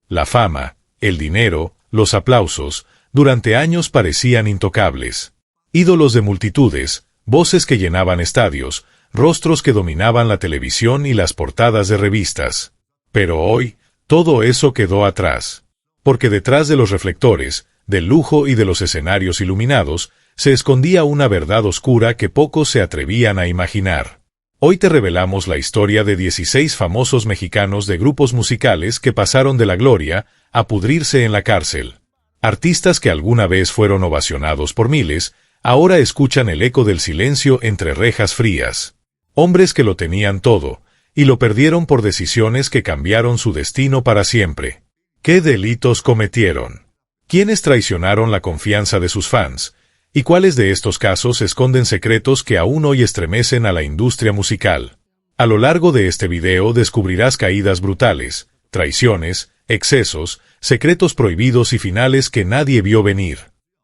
La fama, el dinero, los aplausos, durante años parecían intocables. Ídolos de multitudes, voces que llenaban estadios, rostros que dominaban la televisión y las portadas de revistas. Pero hoy, todo eso quedó atrás. Porque detrás de los reflectores, del lujo y de los escenarios iluminados, se escondía una verdad oscura que pocos se atrevían a imaginar. Hoy te revelamos la historia de 16 famosos mexicanos de grupos musicales que pasaron de la gloria a pudrirse en la cárcel. Artistas que alguna vez fueron ovacionados por miles, ahora escuchan el eco del silencio entre rejas frías. Hombres que lo tenían todo, y lo perdieron por decisiones que cambiaron su destino para siempre. ¿Qué delitos cometieron? ¿Quiénes traicionaron la confianza de sus fans? ¿Y cuáles de estos casos esconden secretos que aún hoy estremecen a la industria musical? A lo largo de este video descubrirás caídas brutales, traiciones, excesos, secretos prohibidos y finales que nadie vio venir.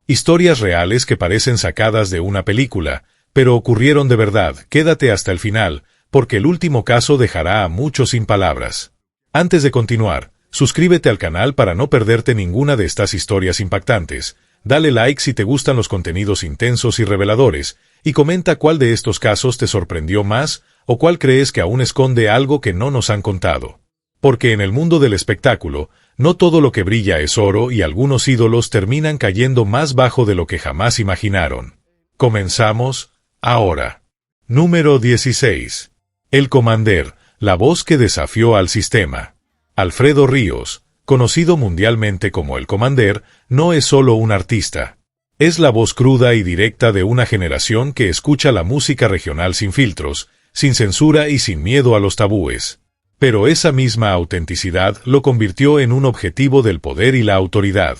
Historias reales que parecen sacadas de una película, pero ocurrieron de verdad. Quédate hasta el final, porque el último caso dejará a muchos sin palabras. Antes de continuar, suscríbete al canal para no perderte ninguna de estas historias impactantes. Dale like si te gustan los contenidos intensos y reveladores, y comenta cuál de estos casos te sorprendió más o cuál crees que aún esconde algo que no nos han contado. Porque en el mundo del espectáculo, no todo lo que brilla es oro y algunos ídolos terminan cayendo más bajo de lo que jamás imaginaron. Comenzamos, ahora. Número 16. El Commander, la voz que desafió al sistema. Alfredo Ríos, conocido mundialmente como El Commander, no es solo un artista. Es la voz cruda y directa de una generación que escucha la música regional sin filtros, sin censura y sin miedo a los tabúes. Pero esa misma autenticidad lo convirtió en un objetivo del poder y la autoridad.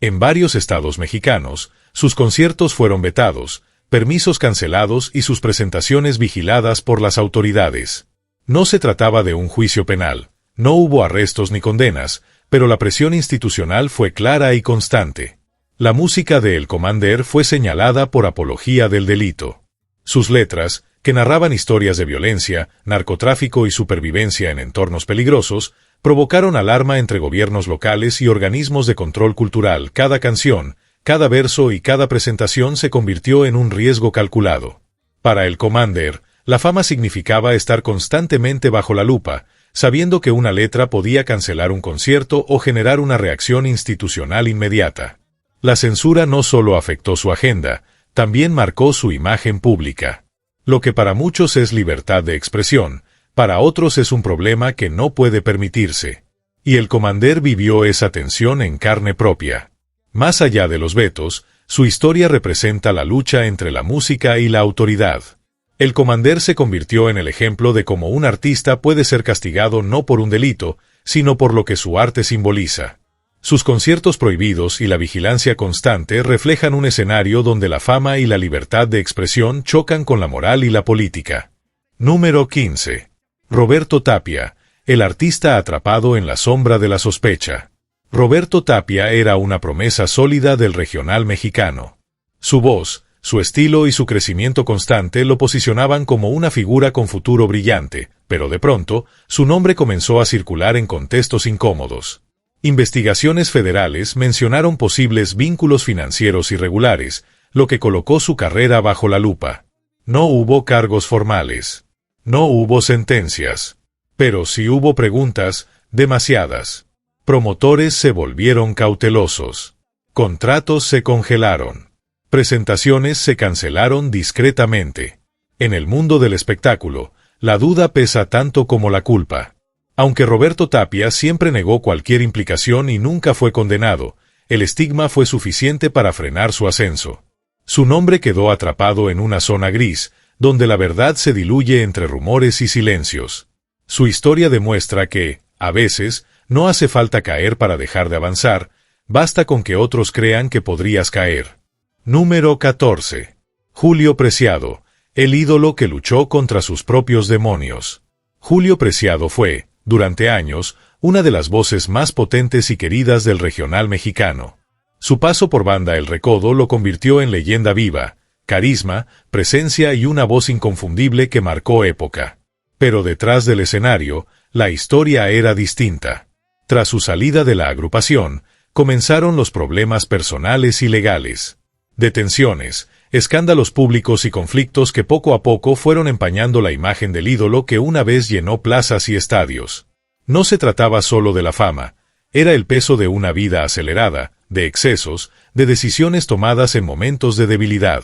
En varios estados mexicanos, sus conciertos fueron vetados, permisos cancelados y sus presentaciones vigiladas por las autoridades. No se trataba de un juicio penal, no hubo arrestos ni condenas, pero la presión institucional fue clara y constante. La música de El Commander fue señalada por apología del delito. Sus letras, que narraban historias de violencia, narcotráfico y supervivencia en entornos peligrosos, provocaron alarma entre gobiernos locales y organismos de control cultural. Cada canción, cada verso y cada presentación se convirtió en un riesgo calculado. Para El Commander, la fama significaba estar constantemente bajo la lupa, sabiendo que una letra podía cancelar un concierto o generar una reacción institucional inmediata. La censura no solo afectó su agenda, también marcó su imagen pública. Lo que para muchos es libertad de expresión, para otros es un problema que no puede permitirse. Y El Commander vivió esa tensión en carne propia. Más allá de los vetos, su historia representa la lucha entre la música y la autoridad. El Commander se convirtió en el ejemplo de cómo un artista puede ser castigado no por un delito, sino por lo que su arte simboliza. Sus conciertos prohibidos y la vigilancia constante reflejan un escenario donde la fama y la libertad de expresión chocan con la moral y la política. Número 15. Roberto Tapia, el artista atrapado en la sombra de la sospecha. Roberto Tapia era una promesa sólida del regional mexicano. Su voz, su estilo y su crecimiento constante lo posicionaban como una figura con futuro brillante, pero de pronto, su nombre comenzó a circular en contextos incómodos. Investigaciones federales mencionaron posibles vínculos financieros irregulares, lo que colocó su carrera bajo la lupa. No hubo cargos formales. No hubo sentencias. Pero sí hubo preguntas, demasiadas. Promotores se volvieron cautelosos. Contratos se congelaron. Presentaciones se cancelaron discretamente. En el mundo del espectáculo, la duda pesa tanto como la culpa. Aunque Roberto Tapia siempre negó cualquier implicación y nunca fue condenado, el estigma fue suficiente para frenar su ascenso. Su nombre quedó atrapado en una zona gris, donde la verdad se diluye entre rumores y silencios. Su historia demuestra que, a veces, no hace falta caer para dejar de avanzar, basta con que otros crean que podrías caer. Número 14. Julio Preciado, el ídolo que luchó contra sus propios demonios. Julio Preciado fue, durante años, una de las voces más potentes y queridas del regional mexicano. Su paso por Banda El Recodo lo convirtió en leyenda viva, carisma, presencia y una voz inconfundible que marcó época. Pero detrás del escenario, la historia era distinta. Tras su salida de la agrupación, comenzaron los problemas personales y legales. Detenciones, escándalos públicos y conflictos que poco a poco fueron empañando la imagen del ídolo que una vez llenó plazas y estadios. No se trataba solo de la fama, era el peso de una vida acelerada, de excesos, de decisiones tomadas en momentos de debilidad.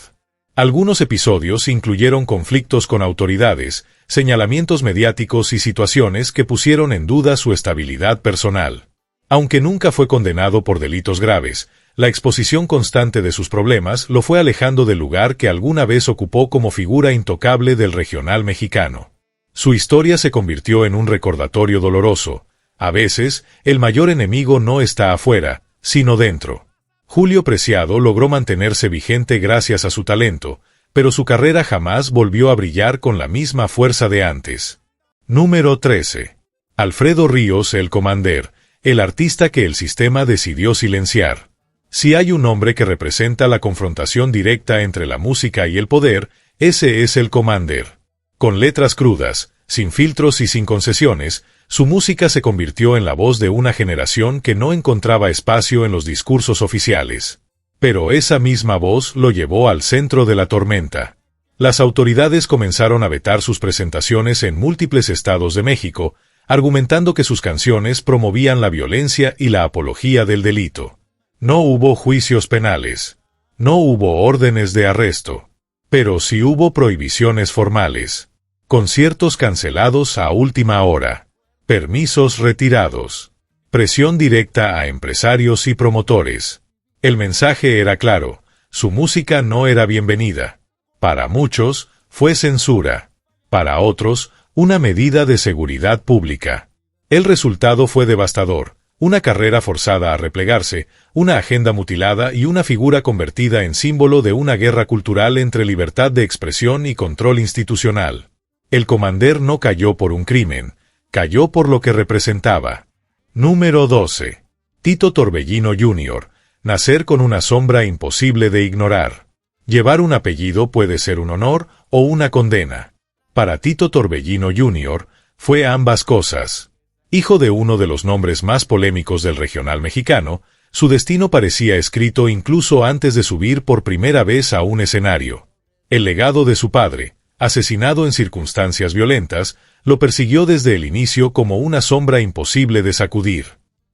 Algunos episodios incluyeron conflictos con autoridades, señalamientos mediáticos y situaciones que pusieron en duda su estabilidad personal. Aunque nunca fue condenado por delitos graves, la exposición constante de sus problemas lo fue alejando del lugar que alguna vez ocupó como figura intocable del regional mexicano. Su historia se convirtió en un recordatorio doloroso. A veces, el mayor enemigo no está afuera, sino dentro. Julio Preciado logró mantenerse vigente gracias a su talento, pero su carrera jamás volvió a brillar con la misma fuerza de antes. Número 13. Alfredo Ríos el Commander, el artista que el sistema decidió silenciar. Si hay un hombre que representa la confrontación directa entre la música y el poder, ese es el Commander. Con letras crudas, sin filtros y sin concesiones, su música se convirtió en la voz de una generación que no encontraba espacio en los discursos oficiales. Pero esa misma voz lo llevó al centro de la tormenta. Las autoridades comenzaron a vetar sus presentaciones en múltiples estados de México, argumentando que sus canciones promovían la violencia y la apología del delito. No hubo juicios penales. No hubo órdenes de arresto. Pero sí hubo prohibiciones formales. Conciertos cancelados a última hora. Permisos retirados. Presión directa a empresarios y promotores. El mensaje era claro, su música no era bienvenida. Para muchos, fue censura. Para otros, una medida de seguridad pública. El resultado fue devastador, una carrera forzada a replegarse, una agenda mutilada y una figura convertida en símbolo de una guerra cultural entre libertad de expresión y control institucional. El Commander no cayó por un crimen, cayó por lo que representaba. Número 12. Tito Torbellino Jr., nacer con una sombra imposible de ignorar. Llevar un apellido puede ser un honor o una condena. Para Tito Torbellino Jr., fue ambas cosas. Hijo de uno de los nombres más polémicos del regional mexicano, su destino parecía escrito incluso antes de subir por primera vez a un escenario. El legado de su padre, asesinado en circunstancias violentas, lo persiguió desde el inicio como una sombra imposible de sacudir.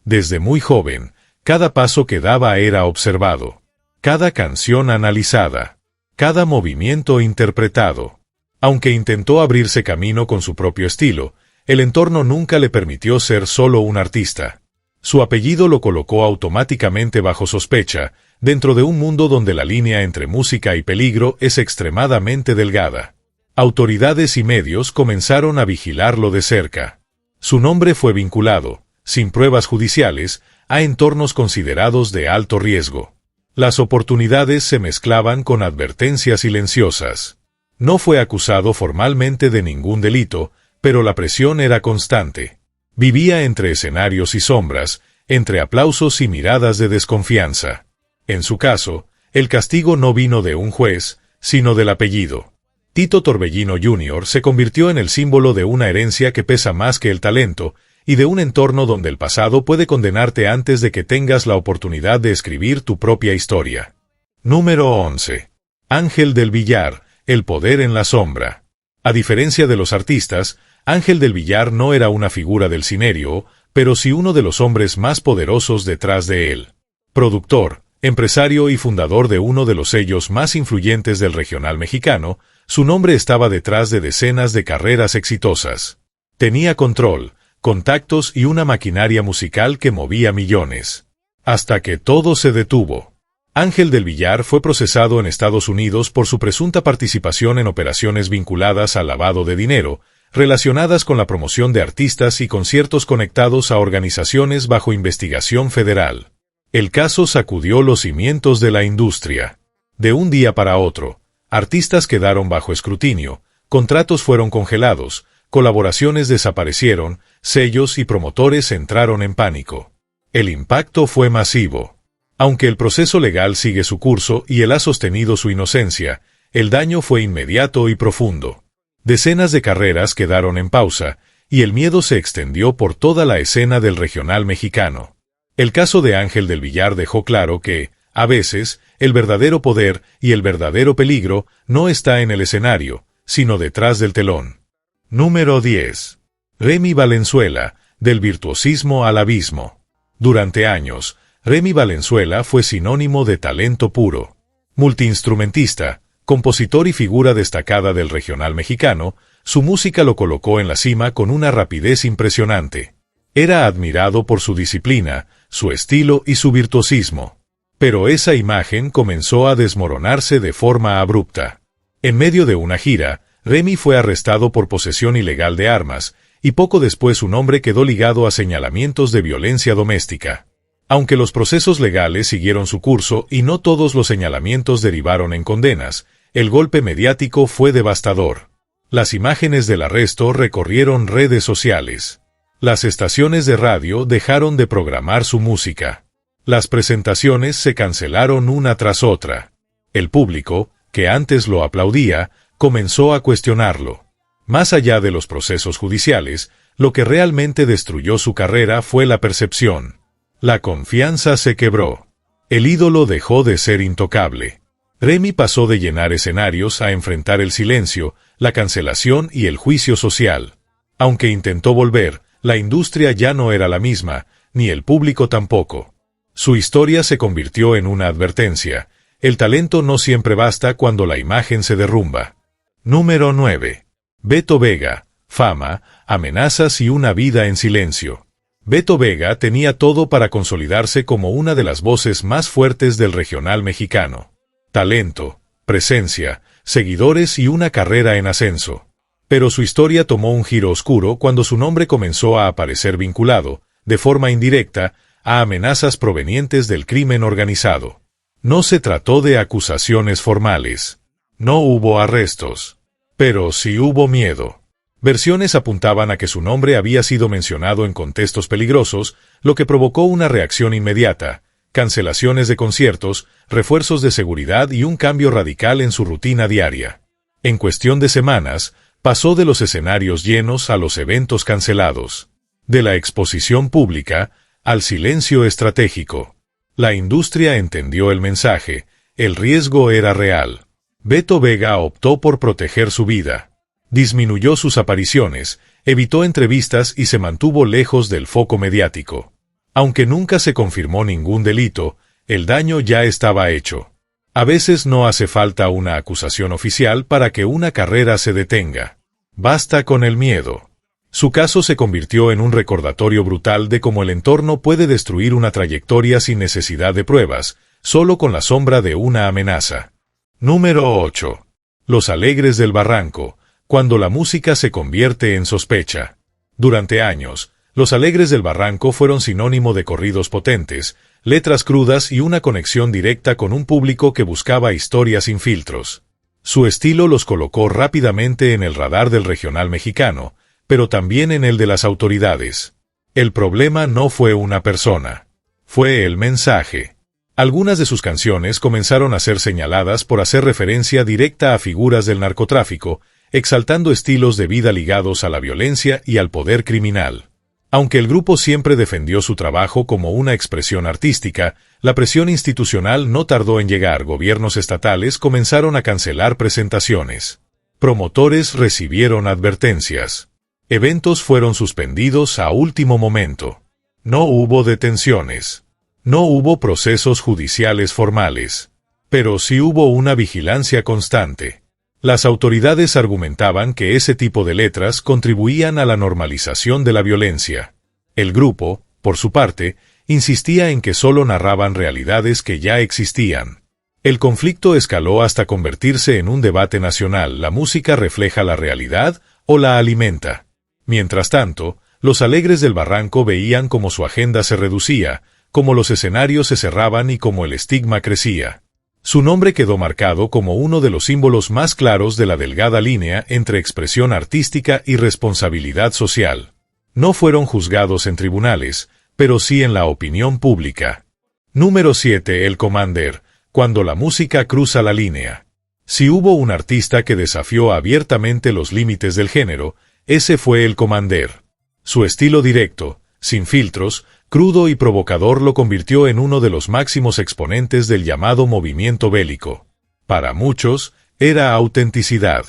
Desde muy joven, cada paso que daba era observado, cada canción analizada, cada movimiento interpretado. Aunque intentó abrirse camino con su propio estilo, el entorno nunca le permitió ser solo un artista. Su apellido lo colocó automáticamente bajo sospecha, dentro de un mundo donde la línea entre música y peligro es extremadamente delgada. Autoridades y medios comenzaron a vigilarlo de cerca. Su nombre fue vinculado, sin pruebas judiciales, a entornos considerados de alto riesgo. Las oportunidades se mezclaban con advertencias silenciosas. No fue acusado formalmente de ningún delito, pero la presión era constante. Vivía entre escenarios y sombras, entre aplausos y miradas de desconfianza. En su caso, el castigo no vino de un juez, sino del apellido. Tito Torbellino Jr. se convirtió en el símbolo de una herencia que pesa más que el talento, y de un entorno donde el pasado puede condenarte antes de que tengas la oportunidad de escribir tu propia historia. Número 11. Ángel del Villar, el poder en la sombra. A diferencia de los artistas, Ángel del Villar no era una figura del cinerio, pero sí uno de los hombres más poderosos detrás de él. Productor, empresario y fundador de uno de los sellos más influyentes del regional mexicano, su nombre estaba detrás de decenas de carreras exitosas. Tenía control, contactos y una maquinaria musical que movía millones. Hasta que todo se detuvo. Ángel del Villar fue procesado en Estados Unidos por su presunta participación en operaciones vinculadas al lavado de dinero, relacionadas con la promoción de artistas y conciertos conectados a organizaciones bajo investigación federal. El caso sacudió los cimientos de la industria. De un día para otro, artistas quedaron bajo escrutinio, contratos fueron congelados, colaboraciones desaparecieron, sellos y promotores entraron en pánico. El impacto fue masivo. Aunque el proceso legal sigue su curso y él ha sostenido su inocencia, el daño fue inmediato y profundo. Decenas de carreras quedaron en pausa, y el miedo se extendió por toda la escena del regional mexicano. El caso de Ángel del Villar dejó claro que, a veces, el verdadero poder y el verdadero peligro no está en el escenario, sino detrás del telón. Número 10. Remy Valenzuela, del virtuosismo al abismo. Durante años, Remy Valenzuela fue sinónimo de talento puro. Multiinstrumentista, compositor y figura destacada del regional mexicano, su música lo colocó en la cima con una rapidez impresionante. Era admirado por su disciplina, su estilo y su virtuosismo. Pero esa imagen comenzó a desmoronarse de forma abrupta. En medio de una gira, Remy fue arrestado por posesión ilegal de armas, y poco después su nombre quedó ligado a señalamientos de violencia doméstica. Aunque los procesos legales siguieron su curso y no todos los señalamientos derivaron en condenas, el golpe mediático fue devastador. Las imágenes del arresto recorrieron redes sociales. Las estaciones de radio dejaron de programar su música. Las presentaciones se cancelaron una tras otra. El público, que antes lo aplaudía, comenzó a cuestionarlo. Más allá de los procesos judiciales, lo que realmente destruyó su carrera fue la percepción. La confianza se quebró. El ídolo dejó de ser intocable. Remy pasó de llenar escenarios a enfrentar el silencio, la cancelación y el juicio social. Aunque intentó volver, la industria ya no era la misma, ni el público tampoco. Su historia se convirtió en una advertencia. El talento no siempre basta cuando la imagen se derrumba. Número 9. Beto Vega, fama, amenazas y una vida en silencio. Beto Vega tenía todo para consolidarse como una de las voces más fuertes del regional mexicano. Talento, presencia, seguidores y una carrera en ascenso. Pero su historia tomó un giro oscuro cuando su nombre comenzó a aparecer vinculado, de forma indirecta, a amenazas provenientes del crimen organizado. No se trató de acusaciones formales. No hubo arrestos. Pero sí hubo miedo. Versiones apuntaban a que su nombre había sido mencionado en contextos peligrosos, lo que provocó una reacción inmediata, cancelaciones de conciertos, refuerzos de seguridad y un cambio radical en su rutina diaria. En cuestión de semanas, pasó de los escenarios llenos a los eventos cancelados. De la exposición pública al silencio estratégico. La industria entendió el mensaje, el riesgo era real. Beto Vega optó por proteger su vida. Disminuyó sus apariciones, evitó entrevistas y se mantuvo lejos del foco mediático. Aunque nunca se confirmó ningún delito, el daño ya estaba hecho. A veces no hace falta una acusación oficial para que una carrera se detenga. Basta con el miedo. Su caso se convirtió en un recordatorio brutal de cómo el entorno puede destruir una trayectoria sin necesidad de pruebas, solo con la sombra de una amenaza. Número 8. Los Alegres del Barranco, cuando la música se convierte en sospecha. Durante años, Los Alegres del Barranco fueron sinónimo de corridos potentes, letras crudas y una conexión directa con un público que buscaba historias sin filtros. Su estilo los colocó rápidamente en el radar del regional mexicano, pero también en el de las autoridades. El problema no fue una persona. Fue el mensaje. Algunas de sus canciones comenzaron a ser señaladas por hacer referencia directa a figuras del narcotráfico, exaltando estilos de vida ligados a la violencia y al poder criminal. Aunque el grupo siempre defendió su trabajo como una expresión artística, la presión institucional no tardó en llegar. Gobiernos estatales comenzaron a cancelar presentaciones. Promotores recibieron advertencias. Eventos fueron suspendidos a último momento. No hubo detenciones. No hubo procesos judiciales formales. Pero sí hubo una vigilancia constante. Las autoridades argumentaban que ese tipo de letras contribuían a la normalización de la violencia. El grupo, por su parte, insistía en que solo narraban realidades que ya existían. El conflicto escaló hasta convertirse en un debate nacional. ¿La música refleja la realidad o la alimenta? Mientras tanto, Los Alegres del Barranco veían cómo su agenda se reducía, cómo los escenarios se cerraban y cómo el estigma crecía. Su nombre quedó marcado como uno de los símbolos más claros de la delgada línea entre expresión artística y responsabilidad social. No fueron juzgados en tribunales, pero sí en la opinión pública. Número 7. El Commander, cuando la música cruza la línea. Si hubo un artista que desafió abiertamente los límites del género, Ese fue el Commander. Su estilo directo, sin filtros, crudo y provocador lo convirtió en uno de los máximos exponentes del llamado movimiento bélico. Para muchos, era autenticidad.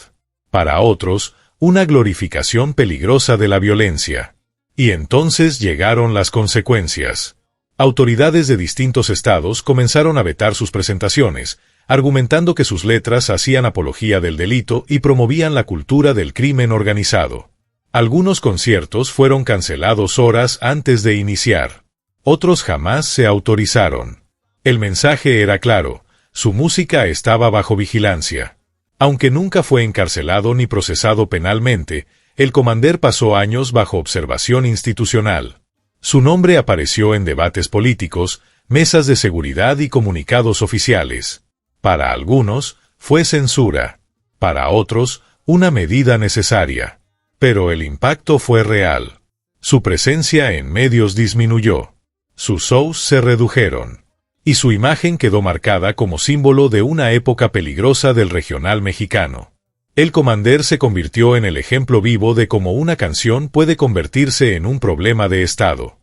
Para otros, una glorificación peligrosa de la violencia. Y entonces llegaron las consecuencias. Autoridades de distintos estados comenzaron a vetar sus presentaciones, argumentando que sus letras hacían apología del delito y promovían la cultura del crimen organizado. Algunos conciertos fueron cancelados horas antes de iniciar. Otros jamás se autorizaron. El mensaje era claro, su música estaba bajo vigilancia. Aunque nunca fue encarcelado ni procesado penalmente, el Commander pasó años bajo observación institucional. Su nombre apareció en debates políticos, mesas de seguridad y comunicados oficiales. Para algunos, fue censura. Para otros, una medida necesaria. Pero el impacto fue real. Su presencia en medios disminuyó. Sus shows se redujeron. Y su imagen quedó marcada como símbolo de una época peligrosa del regional mexicano. El Commander se convirtió en el ejemplo vivo de cómo una canción puede convertirse en un problema de Estado.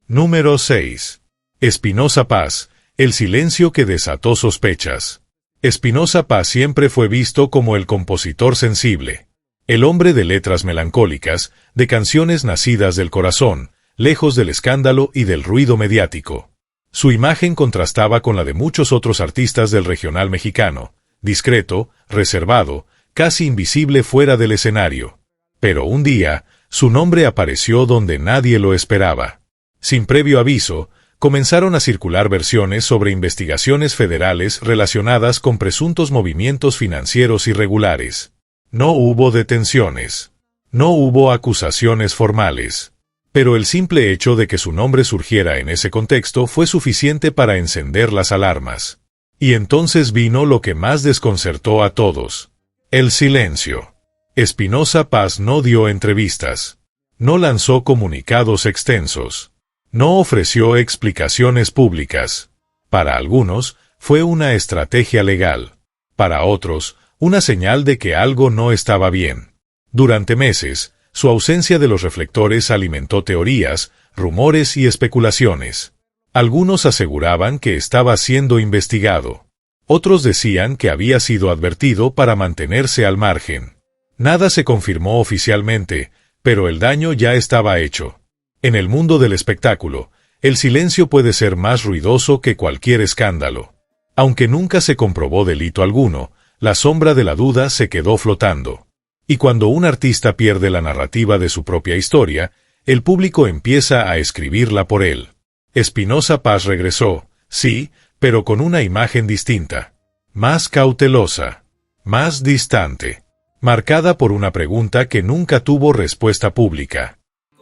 Número 6. Espinoza Paz, el silencio que desató sospechas. Espinoza Paz siempre fue visto como el compositor sensible. El hombre de letras melancólicas, de canciones nacidas del corazón, lejos del escándalo y del ruido mediático. Su imagen contrastaba con la de muchos otros artistas del regional mexicano, discreto, reservado, casi invisible fuera del escenario. Pero un día, su nombre apareció donde nadie lo esperaba. Sin previo aviso, comenzaron a circular versiones sobre investigaciones federales relacionadas con presuntos movimientos financieros irregulares. No hubo detenciones. No hubo acusaciones formales. Pero el simple hecho de que su nombre surgiera en ese contexto fue suficiente para encender las alarmas. Y entonces vino lo que más desconcertó a todos. El silencio. Espinoza Paz no dio entrevistas. No lanzó comunicados extensos. No ofreció explicaciones públicas. Para algunos, fue una estrategia legal. Para otros, una señal de que algo no estaba bien. Durante meses, su ausencia de los reflectores alimentó teorías, rumores y especulaciones. Algunos aseguraban que estaba siendo investigado. Otros decían que había sido advertido para mantenerse al margen. Nada se confirmó oficialmente, pero el daño ya estaba hecho. En el mundo del espectáculo, el silencio puede ser más ruidoso que cualquier escándalo. Aunque nunca se comprobó delito alguno, la sombra de la duda se quedó flotando. Y cuando un artista pierde la narrativa de su propia historia, el público empieza a escribirla por él. Espinoza Paz regresó, sí, pero con una imagen distinta. Más cautelosa. Más distante. Marcada por una pregunta que nunca tuvo respuesta pública.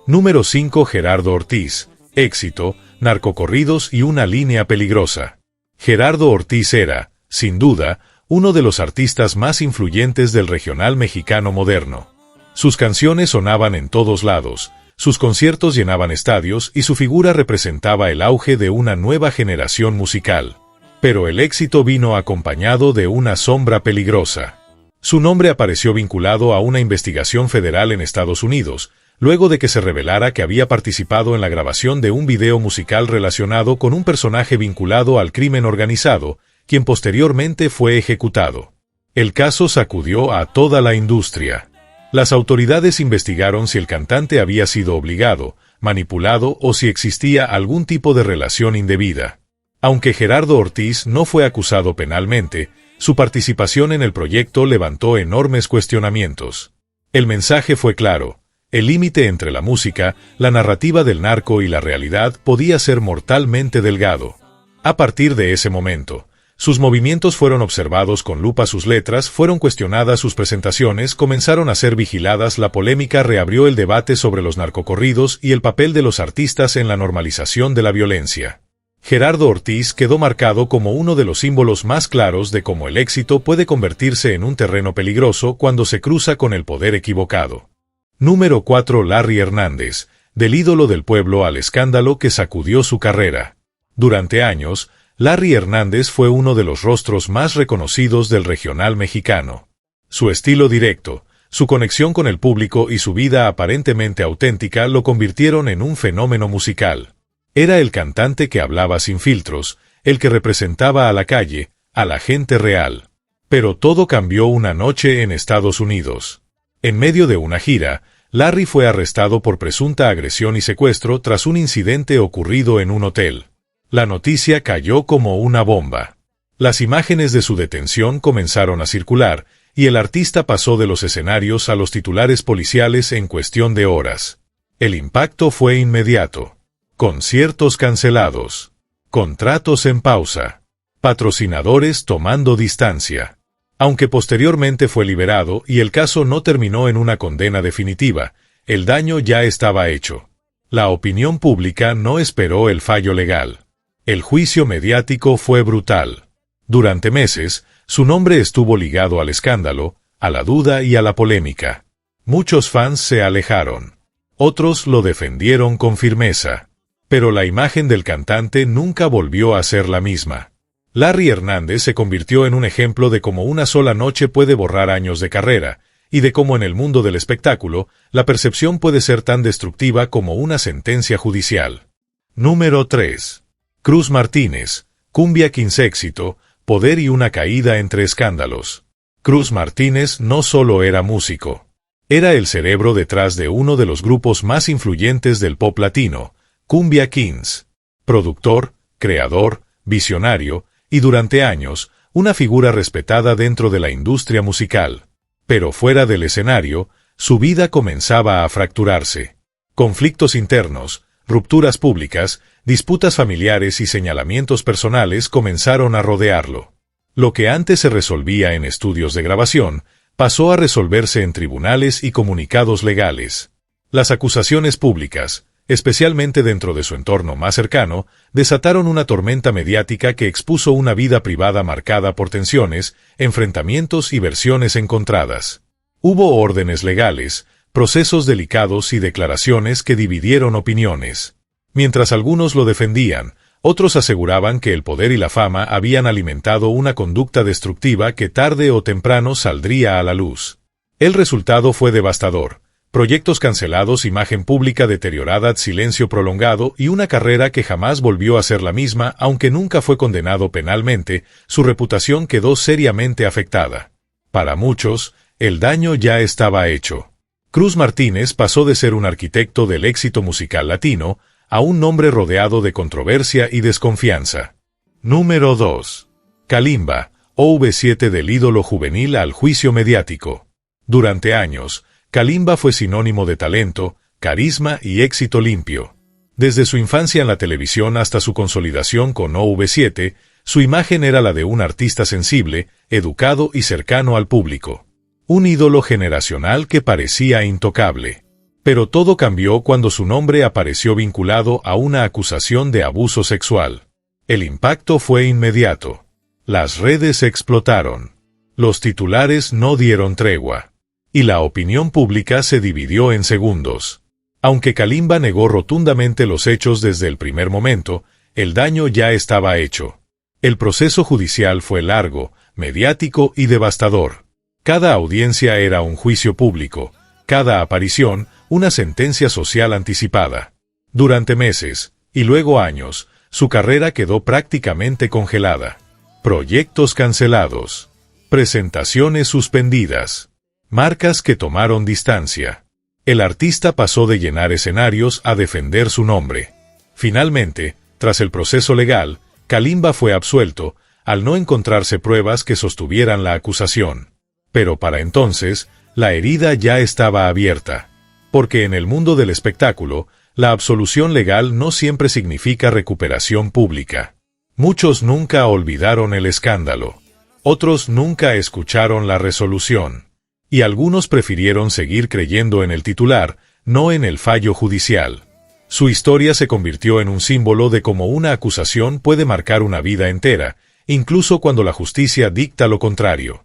Número 5. Gerardo Ortiz. Éxito, narcocorridos y una línea peligrosa. Gerardo Ortiz era, sin duda, uno de los artistas más influyentes del regional mexicano moderno. Sus canciones sonaban en todos lados, sus conciertos llenaban estadios y su figura representaba el auge de una nueva generación musical. Pero el éxito vino acompañado de una sombra peligrosa. Su nombre apareció vinculado a una investigación federal en Estados Unidos, luego de que se revelara que había participado en la grabación de un video musical relacionado con un personaje vinculado al crimen organizado, quien posteriormente fue ejecutado. El caso sacudió a toda la industria. Las autoridades investigaron si el cantante había sido obligado, manipulado o si existía algún tipo de relación indebida. Aunque Gerardo Ortiz no fue acusado penalmente, su participación en el proyecto levantó enormes cuestionamientos. El mensaje fue claro: el límite entre la música, la narrativa del narco y la realidad podía ser mortalmente delgado. A partir de ese momento, sus movimientos fueron observados con lupa, sus letras fueron cuestionadas, sus presentaciones comenzaron a ser vigiladas, la polémica reabrió el debate sobre los narcocorridos y el papel de los artistas en la normalización de la violencia. Gerardo Ortiz quedó marcado como uno de los símbolos más claros de cómo el éxito puede convertirse en un terreno peligroso cuando se cruza con el poder equivocado. Número 4. Larry Hernández, del ídolo del pueblo al escándalo que sacudió su carrera. Durante años, Larry Hernández fue uno de los rostros más reconocidos del regional mexicano. Su estilo directo, su conexión con el público y su vida aparentemente auténtica lo convirtieron en un fenómeno musical. Era el cantante que hablaba sin filtros, el que representaba a la calle, a la gente real. Pero todo cambió una noche en Estados Unidos. En medio de una gira, Larry fue arrestado por presunta agresión y secuestro tras un incidente ocurrido en un hotel. La noticia cayó como una bomba. Las imágenes de su detención comenzaron a circular, y el artista pasó de los escenarios a los titulares policiales en cuestión de horas. El impacto fue inmediato. Conciertos cancelados. Contratos en pausa. Patrocinadores tomando distancia. Aunque posteriormente fue liberado y el caso no terminó en una condena definitiva, el daño ya estaba hecho. La opinión pública no esperó el fallo legal. El juicio mediático fue brutal. Durante meses, su nombre estuvo ligado al escándalo, a la duda y a la polémica. Muchos fans se alejaron. Otros lo defendieron con firmeza. Pero la imagen del cantante nunca volvió a ser la misma. Larry Hernández se convirtió en un ejemplo de cómo una sola noche puede borrar años de carrera, y de cómo en el mundo del espectáculo, la percepción puede ser tan destructiva como una sentencia judicial. Número 3. Cruz Martínez, Cumbia Kings éxito, poder y una caída entre escándalos. Cruz Martínez no solo era músico. Era el cerebro detrás de uno de los grupos más influyentes del pop latino, Cumbia Kings. Productor, creador, visionario, y durante años, una figura respetada dentro de la industria musical. Pero fuera del escenario, su vida comenzaba a fracturarse. Conflictos internos, rupturas públicas, disputas familiares y señalamientos personales comenzaron a rodearlo. Lo que antes se resolvía en estudios de grabación, pasó a resolverse en tribunales y comunicados legales. Las acusaciones públicas, especialmente dentro de su entorno más cercano, desataron una tormenta mediática que expuso una vida privada marcada por tensiones, enfrentamientos y versiones encontradas. Hubo órdenes legales, procesos delicados y declaraciones que dividieron opiniones. Mientras algunos lo defendían, otros aseguraban que el poder y la fama habían alimentado una conducta destructiva que tarde o temprano saldría a la luz. El resultado fue devastador. Proyectos cancelados, imagen pública deteriorada, silencio prolongado y una carrera que jamás volvió a ser la misma, aunque nunca fue condenado penalmente, su reputación quedó seriamente afectada. Para muchos, el daño ya estaba hecho. Cruz Martínez pasó de ser un arquitecto del éxito musical latino a un nombre rodeado de controversia y desconfianza. Número 2. Kalimba, OV7 del ídolo juvenil al juicio mediático. Durante años, Kalimba fue sinónimo de talento, carisma y éxito limpio. Desde su infancia en la televisión hasta su consolidación con OV7, su imagen era la de un artista sensible, educado y cercano al público. Un ídolo generacional que parecía intocable. Pero todo cambió cuando su nombre apareció vinculado a una acusación de abuso sexual. El impacto fue inmediato. Las redes explotaron. Los titulares no dieron tregua. Y la opinión pública se dividió en segundos. Aunque Kalimba negó rotundamente los hechos desde el primer momento, el daño ya estaba hecho. El proceso judicial fue largo, mediático y devastador. Cada audiencia era un juicio público, cada aparición, una sentencia social anticipada. Durante meses, y luego años, su carrera quedó prácticamente congelada. Proyectos cancelados. Presentaciones suspendidas. Marcas que tomaron distancia. El artista pasó de llenar escenarios a defender su nombre. Finalmente, tras el proceso legal, Kalimba fue absuelto, al no encontrarse pruebas que sostuvieran la acusación. Pero para entonces, la herida ya estaba abierta. Porque en el mundo del espectáculo, la absolución legal no siempre significa recuperación pública. Muchos nunca olvidaron el escándalo. Otros nunca escucharon la resolución. Y algunos prefirieron seguir creyendo en el titular, no en el fallo judicial. Su historia se convirtió en un símbolo de cómo una acusación puede marcar una vida entera, incluso cuando la justicia dicta lo contrario.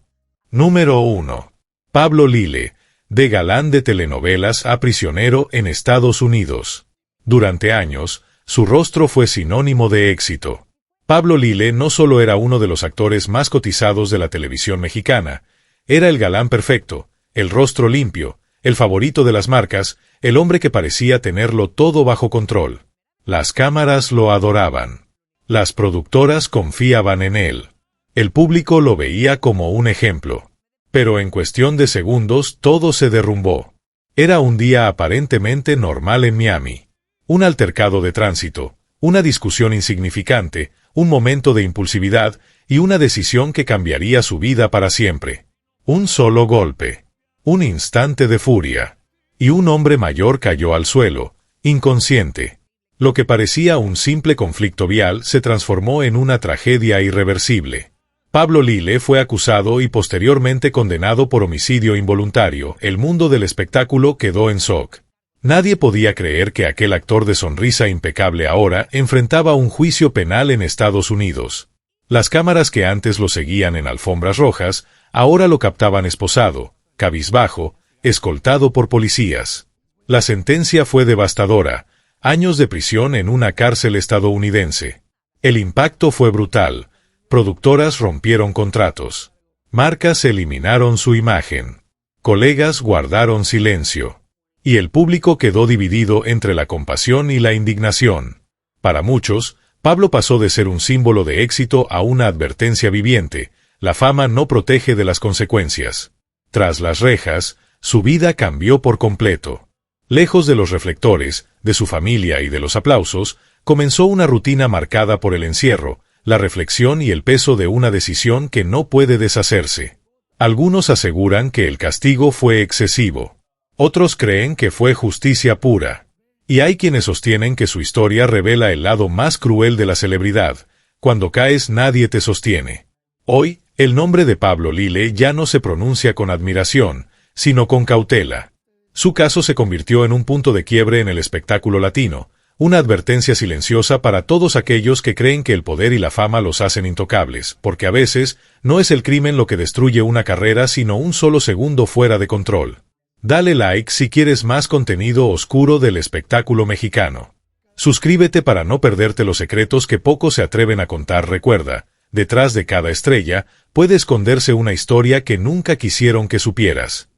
Número 1. Pablo Lyle, de galán de telenovelas a prisionero en Estados Unidos. Durante años, su rostro fue sinónimo de éxito. Pablo Lyle no solo era uno de los actores más cotizados de la televisión mexicana, era el galán perfecto, El rostro limpio, el favorito de las marcas, el hombre que parecía tenerlo todo bajo control. Las cámaras lo adoraban. Las productoras confiaban en él. El público lo veía como un ejemplo. Pero en cuestión de segundos todo se derrumbó. Era un día aparentemente normal en Miami. Un altercado de tránsito, una discusión insignificante, un momento de impulsividad y una decisión que cambiaría su vida para siempre. Un solo golpe. Un instante de furia. Y un hombre mayor cayó al suelo, inconsciente. Lo que parecía un simple conflicto vial se transformó en una tragedia irreversible. Pablo Lyle fue acusado y posteriormente condenado por homicidio involuntario. El mundo del espectáculo quedó en shock. Nadie podía creer que aquel actor de sonrisa impecable ahora enfrentaba un juicio penal en Estados Unidos. Las cámaras que antes lo seguían en alfombras rojas, ahora lo captaban esposado, cabizbajo, escoltado por policías. La sentencia fue devastadora, años de prisión en una cárcel estadounidense. El impacto fue brutal. Productoras rompieron contratos. Marcas eliminaron su imagen. Colegas guardaron silencio. Y el público quedó dividido entre la compasión y la indignación. Para muchos, Pablo pasó de ser un símbolo de éxito a una advertencia viviente. La fama no protege de las consecuencias. Tras las rejas, su vida cambió por completo. Lejos de los reflectores, de su familia y de los aplausos, comenzó una rutina marcada por el encierro, la reflexión y el peso de una decisión que no puede deshacerse. Algunos aseguran que el castigo fue excesivo. Otros creen que fue justicia pura. Y hay quienes sostienen que su historia revela el lado más cruel de la celebridad. Cuando caes nadie te sostiene. Hoy, el nombre de Pablo Lyle ya no se pronuncia con admiración, sino con cautela. Su caso se convirtió en un punto de quiebre en el espectáculo latino, una advertencia silenciosa para todos aquellos que creen que el poder y la fama los hacen intocables, porque a veces no es el crimen lo que destruye una carrera sino un solo segundo fuera de control. Dale like si quieres más contenido oscuro del espectáculo mexicano. Suscríbete para no perderte los secretos que pocos se atreven a contar. Recuerda, detrás de cada estrella puede esconderse una historia que nunca quisieron que supieras.